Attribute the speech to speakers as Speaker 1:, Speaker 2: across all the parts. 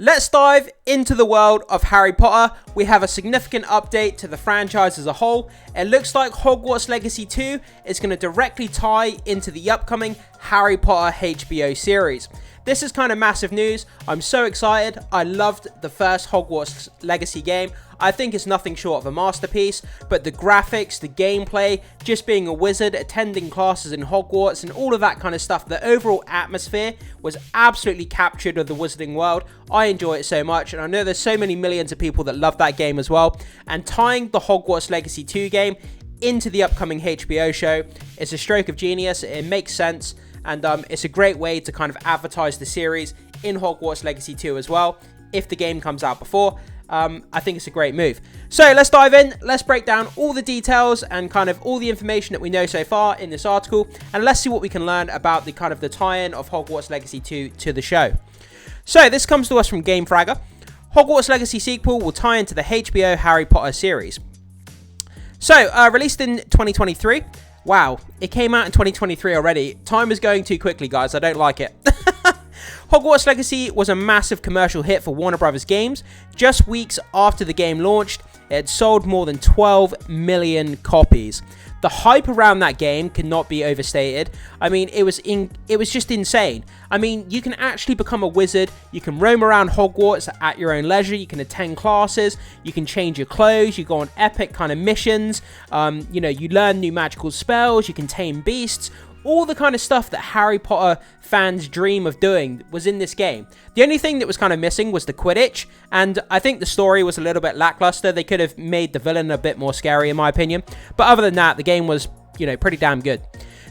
Speaker 1: Let's dive into the world of Harry Potter. We have a significant update to the franchise as a whole. It looks like Hogwarts Legacy 2 is going to directly tie into the upcoming Harry Potter HBO series. This is kind of massive news. I'm so excited. I loved the first Hogwarts Legacy game. I think it's nothing short of a masterpiece, but the graphics, the gameplay, just being a wizard, attending classes in Hogwarts and all of that kind of stuff, the overall atmosphere was absolutely captured of the wizarding world. I enjoy it so much, and I know there's so many millions of people that love that game as well, and tying the Hogwarts Legacy 2 game into the upcoming HBO show is a stroke of genius. It makes sense, and it's a great way to kind of advertise the series in Hogwarts Legacy 2 as well, if the game comes out before. I think it's a great move. So let's dive in. Let's break down all the details and kind of all the information that we know so far in this article, and let's see what we can learn about the kind of the tie-in of Hogwarts Legacy 2 to the show. So this comes to us from GameFragger. Hogwarts Legacy sequel will tie into the HBO Harry Potter series. So released in 2023. Wow, it came out in 2023 already. Time is going too quickly, guys. I don't like it. Hogwarts Legacy was a massive commercial hit for Warner Bros. Games. Just weeks after the game launched, it had sold more than 12 million copies. The hype around that game cannot be overstated. I mean, it was just insane. I mean, you can actually become a wizard. You can roam around Hogwarts at your own leisure. You can attend classes. You can change your clothes. You go on epic kind of missions. You learn new magical spells. You can tame beasts. All the kind of stuff that Harry Potter fans dream of doing was in this game. The only thing that was kind of missing was the Quidditch, and I think the story was a little bit lackluster. They could have made the villain a bit more scary, in my opinion. But other than that, the game was, pretty damn good.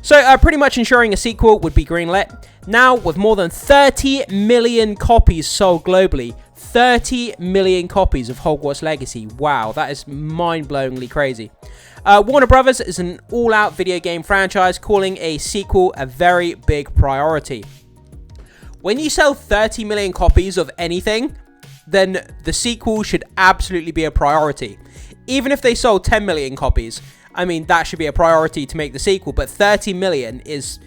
Speaker 1: So pretty much ensuring a sequel would be greenlit. Now, with more than 30 million copies sold globally, 30 million copies of Hogwarts Legacy. Wow, that is mind-blowingly crazy. Warner Bros. Is an all-out video game franchise, calling a sequel a very big priority. When you sell 30 million copies of anything, then the sequel should absolutely be a priority. Even if they sold 10 million copies, I mean, that should be a priority to make the sequel, but 30 million is...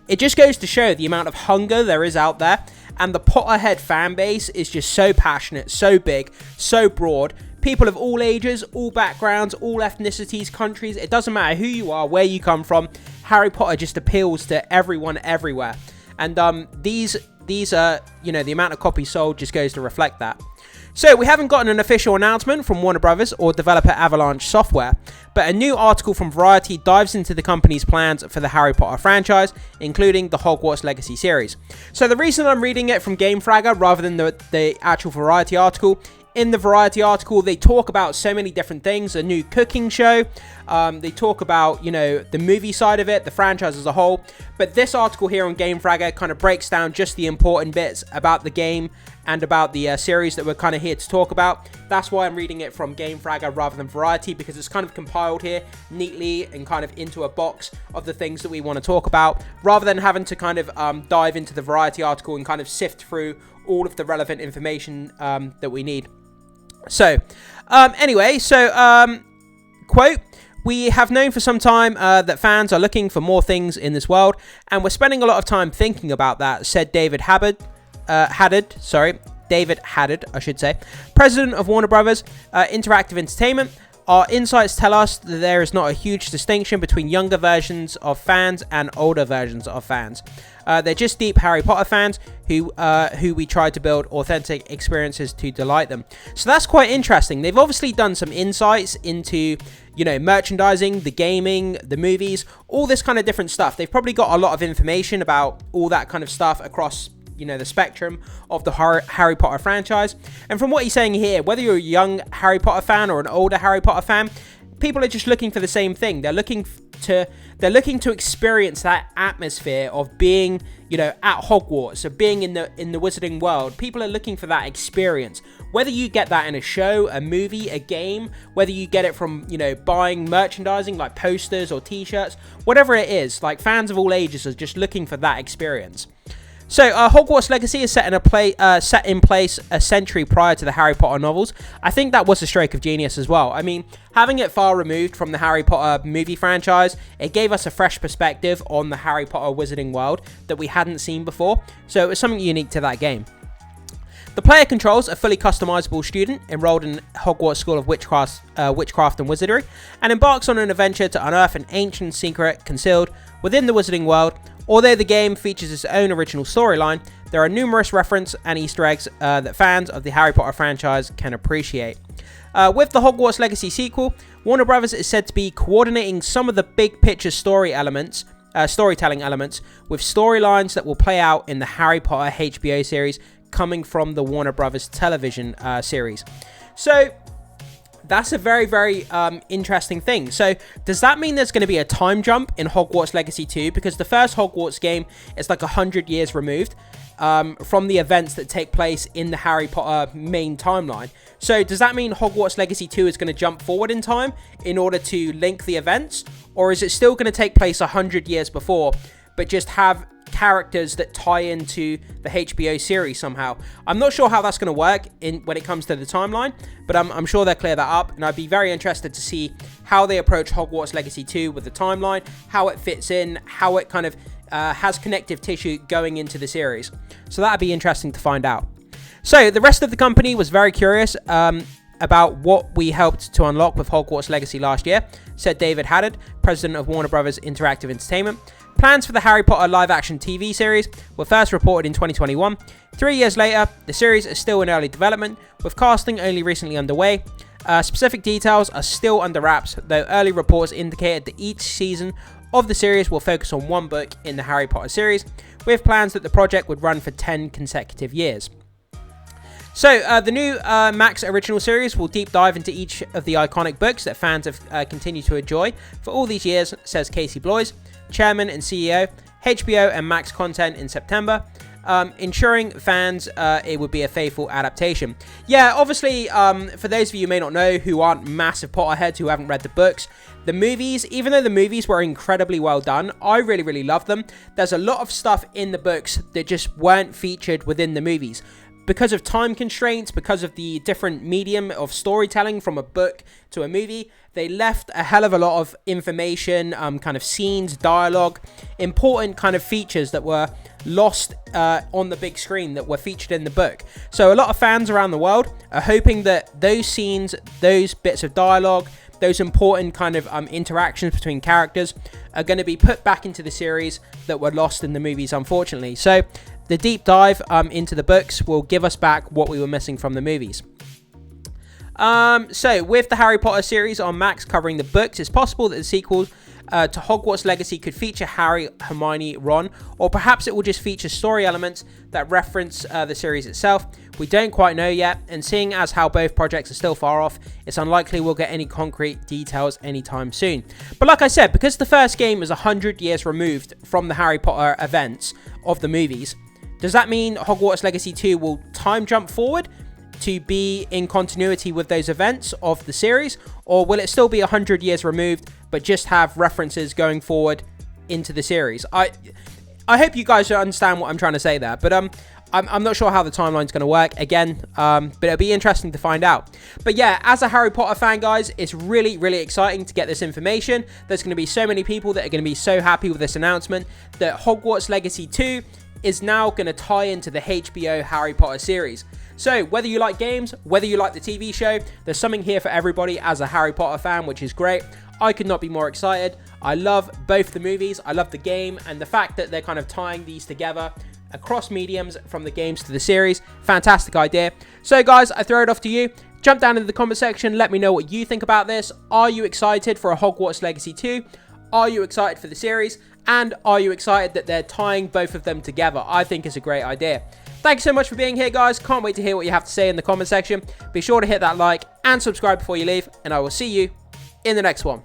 Speaker 1: It just goes to show the amount of hunger there is out there, and the Potterhead fan base is just so passionate, so big, so broad. People of all ages, all backgrounds, all ethnicities, countries, it doesn't matter who you are, where you come from, Harry Potter just appeals to everyone everywhere. And these are, the amount of copies sold just goes to reflect that. So we haven't gotten an official announcement from Warner Bros. Or developer Avalanche Software, but a new article from Variety dives into the company's plans for the Harry Potter franchise, including the Hogwarts Legacy series. So the reason I'm reading it from GameFragger rather than the actual Variety article, in the Variety article, they talk about so many different things. A new cooking show. They talk about, the movie side of it, the franchise as a whole. But this article here on GameFragger kind of breaks down just the important bits about the game and about the series that we're kind of here to talk about. That's why I'm reading it from GameFragger rather than Variety, because it's kind of compiled here neatly and kind of into a box of the things that we want to talk about, rather than having to kind of dive into the Variety article and kind of sift through all of the relevant information that we need. So, quote, "We have known for some time that fans are looking for more things in this world, and we're spending a lot of time thinking about that," said David Haddad, I should say, president of Warner Bros. Interactive Entertainment. "Our insights tell us that there is not a huge distinction between younger versions of fans and older versions of fans. They're just deep Harry Potter fans who we try to build authentic experiences to delight them." So that's quite interesting. They've obviously done some insights into, merchandising, the gaming, the movies, all this kind of different stuff. They've probably got a lot of information about all that kind of stuff across the spectrum of the Harry Potter franchise. And from what he's saying here, whether you're a young Harry Potter fan or an older Harry Potter fan, people are just looking for the same thing. They're looking to experience that atmosphere of being, at Hogwarts, of being in the wizarding world. People are looking for that experience. Whether you get that in a show, a movie, a game, whether you get it from, buying merchandising like posters or t-shirts, whatever it is, like fans of all ages are just looking for that experience. So, Hogwarts Legacy is set in place a century prior to the Harry Potter novels. I think that was a stroke of genius as well. I mean, having it far removed from the Harry Potter movie franchise, it gave us a fresh perspective on the Harry Potter wizarding world that we hadn't seen before. So, it was something unique to that game. The player controls a fully customizable student enrolled in Hogwarts School of Witchcraft and Wizardry, and embarks on an adventure to unearth an ancient secret concealed within the wizarding world. Although the game features its own original storyline, there are numerous references and Easter eggs that fans of the Harry Potter franchise can appreciate. With the Hogwarts Legacy sequel, Warner Bros. Is said to be coordinating some of the big picture storytelling elements with storylines that will play out in the Harry Potter HBO series coming from the Warner Bros. Television series. So that's a very, very interesting thing. So does that mean there's going to be a time jump in Hogwarts Legacy 2? Because the first Hogwarts game is like 100 years removed from the events that take place in the Harry Potter main timeline. So does that mean Hogwarts Legacy 2 is going to jump forward in time in order to link the events? Or is it still going to take place 100 years before, but just have characters that tie into the HBO series somehow? I'm not sure how that's going to work when it comes to the timeline, but I'm sure they'll clear that up, and I'd be very interested to see how they approach Hogwarts Legacy 2 with the timeline, how it fits in, how it kind of has connective tissue going into the series. So that'd be interesting to find out. So the rest of the company was very curious about what we helped to unlock with Hogwarts Legacy last year, said David Haddad, president of Warner Bros. Interactive Entertainment. Plans for the Harry Potter live-action TV series were first reported in 2021. 3 years later, the series is still in early development, with casting only recently underway. Specific details are still under wraps, though early reports indicated that each season of the series will focus on one book in the Harry Potter series, with plans that the project would run for 10 consecutive years. So, the new Max original series will deep dive into each of the iconic books that fans have continued to enjoy for all these years, says Casey Bloys, chairman and CEO, HBO and Max content in September, ensuring fans it would be a faithful adaptation. Yeah, obviously, for those of you who may not know, who aren't massive Potterheads, who haven't read the books, the movies, even though the movies were incredibly well done, I really, really love them. There's a lot of stuff in the books that just weren't featured within the movies. Because of time constraints, because of the different medium of storytelling from a book to a movie, they left a hell of a lot of information, kind of scenes, dialogue, important kind of features that were lost on the big screen that were featured in the book. So a lot of fans around the world are hoping that those scenes, those bits of dialogue, those important kind of interactions between characters are going to be put back into the series that were lost in the movies, unfortunately. So the deep dive into the books will give us back what we were missing from the movies. So with the Harry Potter series on Max covering the books, it's possible that the sequel to Hogwarts Legacy could feature Harry, Hermione, Ron, or perhaps it will just feature story elements that reference the series itself. We don't quite know yet, and seeing as how both projects are still far off, it's unlikely we'll get any concrete details anytime soon. But like I said, because the first game is 100 years removed from the Harry Potter events of the movies, does that mean Hogwarts Legacy 2 will time jump forward to be in continuity with those events of the series, or will it still be 100 years removed but just have references going forward into the series? I hope you guys understand what I'm trying to say there, but I'm not sure how the timeline's going to work again, but it'll be interesting to find out. But yeah, as a Harry Potter fan, guys, it's really, really exciting to get this information. There's going to be so many people that are going to be so happy with this announcement that Hogwarts Legacy 2 is now going to tie into the HBO Harry Potter series. So whether you like games, whether you like the TV show, there's something here for everybody as a Harry Potter fan, which is great. I could not be more excited. I love both the movies, I love the game, and the fact that they're kind of tying these together across mediums from the games to the series. Fantastic idea. So guys, I throw it off to you. Jump down into the comment section, let me know what you think about this. Are you excited for a Hogwarts Legacy 2? Are you excited for the series? And are you excited that they're tying both of them together? I think it's a great idea. Thank you so much for being here, guys. Can't wait to hear what you have to say in the comment section. Be sure to hit that like and subscribe before you leave, and I will see you in the next one.